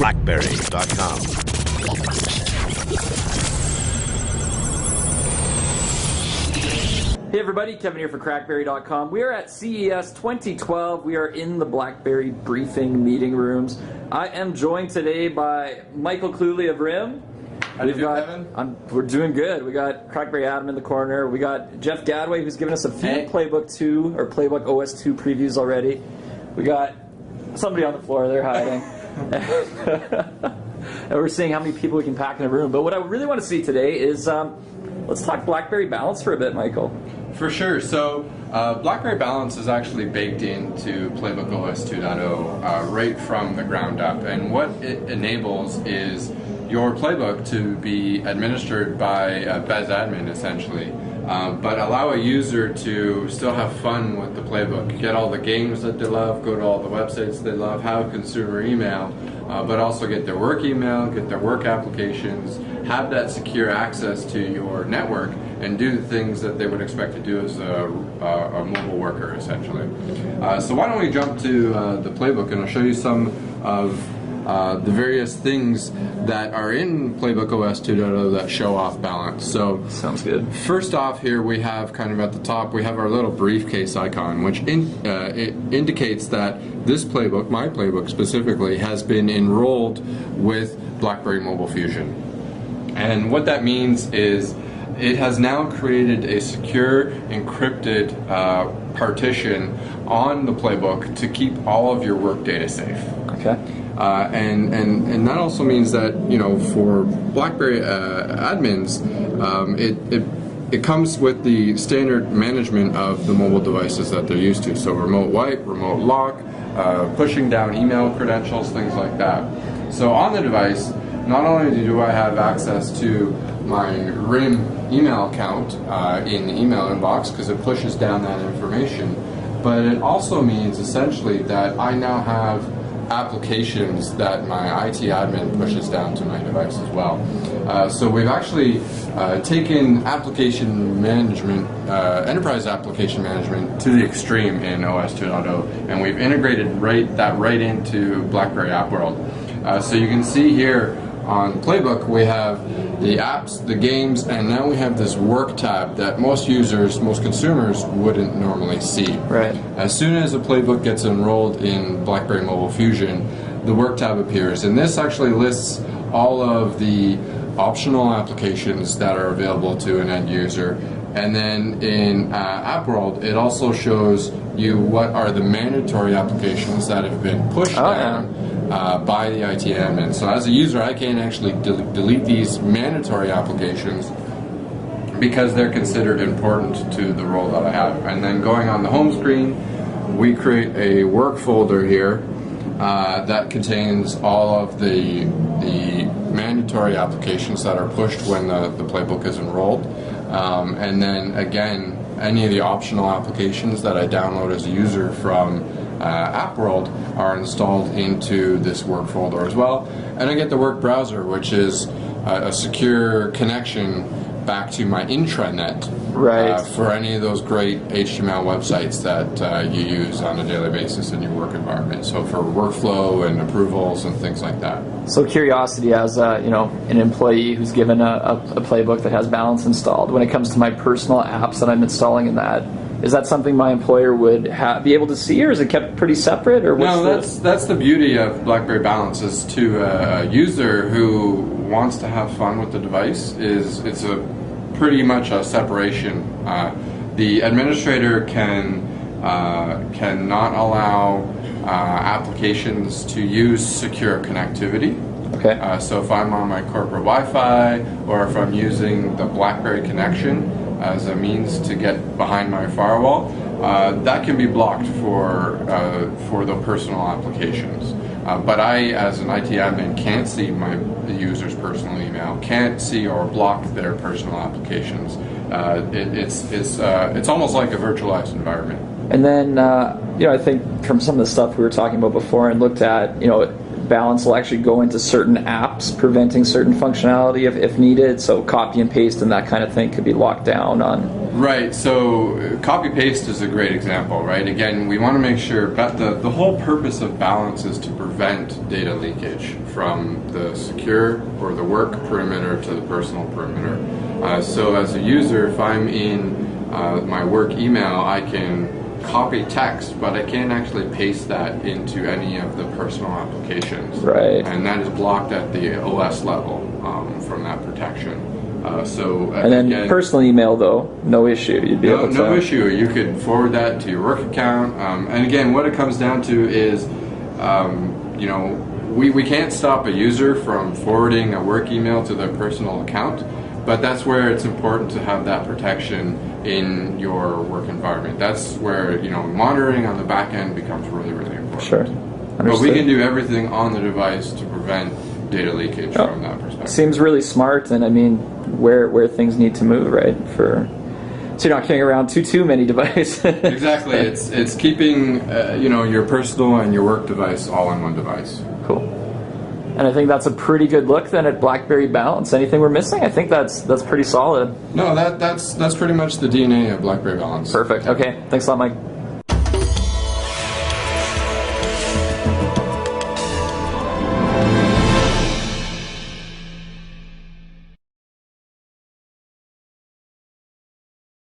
Blackberry.com. Hey everybody, Kevin here for Crackberry.com. We are at CES 2012. We are in the Blackberry briefing meeting rooms. I am joined today by Michael Cluley of RIM. How do you do, Kevin? We're doing good. We got Crackberry Adam in the corner. We got Jeff Gadway, who's given us a few Playbook 2 or Playbook OS 2 previews already. We got somebody on the floor. They're hiding. And we're seeing how many people we can pack in a room. But what I really want to see today is let's talk BlackBerry Balance for a bit, Michael. For sure. So BlackBerry Balance is actually baked into Playbook OS 2.0 right from the ground up. And what it enables is your Playbook to be administered by a BES admin, essentially, but allow a user to still have fun with the Playbook, get all the games that they love, go to all the websites they love, have consumer email, but also get their work email, get their work applications, have that secure access to your network, and do the things that they would expect to do as a mobile worker, essentially. So why don't we jump to the Playbook, and I'll show you some of the various things that are in Playbook OS 2.0 that show off balance. So sounds good. First off, here we have kind of at the top, we have our little briefcase icon, which it indicates that this Playbook, my Playbook specifically, has been enrolled with BlackBerry Mobile Fusion. And what that means is it has now created a secure, encrypted partition on the Playbook to keep all of your work data safe. Okay. And that also means that, you know, for BlackBerry admins, it comes with the standard management of the mobile devices that they're used to. So remote wipe, remote lock, pushing down email credentials, things like that. So on the device, not only do I have access to my RIM email account in the email inbox, because it pushes down that information, but it also means essentially that I now have applications that my IT admin pushes down to my device as well. So we've actually taken application management, enterprise application management to the extreme in OS 2.0, and we've integrated that right into BlackBerry App World. So you can see here on Playbook we have the apps, the games, and now we have this work tab that most users, most consumers wouldn't normally see. Right. As soon as a Playbook gets enrolled in BlackBerry Mobile Fusion, the work tab appears, and this actually lists all of the optional applications that are available to an end user. And then in App World, it also shows you what are the mandatory applications that have been pushed down by the IT admin. So as a user, I can't actually delete these mandatory applications because they're considered important to the role that I have. And then going on the home screen, we create a work folder here that contains all of the mandatory applications that are pushed when the Playbook is enrolled. And then again, any of the optional applications that I download as a user from App World are installed into this work folder as well. And I get the work browser, which is a secure connection back to my intranet for any of those great HTML websites that you use on a daily basis in your work environment. So for workflow and approvals and things like that. So curiosity, as an employee who's given a Playbook that has Balance installed, when it comes to my personal apps that I'm installing in that, is that something my employer would be able to see, or is it kept pretty separate? Or that's the beauty of BlackBerry Balance, is to a user who wants to have fun with the device. It's pretty much a separation. The administrator can not allow applications to use secure connectivity. Okay. So if I'm on my corporate Wi-Fi, or if I'm using the BlackBerry connection as a means to get behind my firewall, that can be blocked for the personal applications. But I, as an IT admin, can't see the user's personal email, can't see or block their personal applications. It's almost like a virtualized environment. And then, I think from some of the stuff we were talking about before and looked at, Balance will actually go into certain apps, preventing certain functionality if needed. So copy and paste and that kind of thing could be locked down on Right, so copy paste is a great example, right? Again, we want to make sure that the whole purpose of balance is to prevent data leakage from the secure or the work perimeter to the personal perimeter. So as a user, if I'm in my work email, I can copy text, but I can't actually paste that into any of the personal applications. Right. And that is blocked at the OS level from that protection. And then again, personal email, though, no issue. You'd be able to. No issue. You could forward that to your work account. And again, what it comes down to is, you know, we can't stop a user from forwarding a work email to their personal account, but that's where it's important to have that protection in your work environment. That's where, you know, monitoring on the back end becomes really, really important. Sure. Understood. But we can do everything on the device to prevent data leakage from that perspective. Seems really smart, and I mean, where things need to move, right? So you're not carrying around too many devices. Exactly. It's keeping you know, your personal and your work device all in one device. Cool. And I think that's a pretty good look then at BlackBerry Balance. Anything we're missing? I think that's pretty solid. No, that's pretty much the DNA of BlackBerry Balance. Perfect. Okay. Thanks a lot, Mike.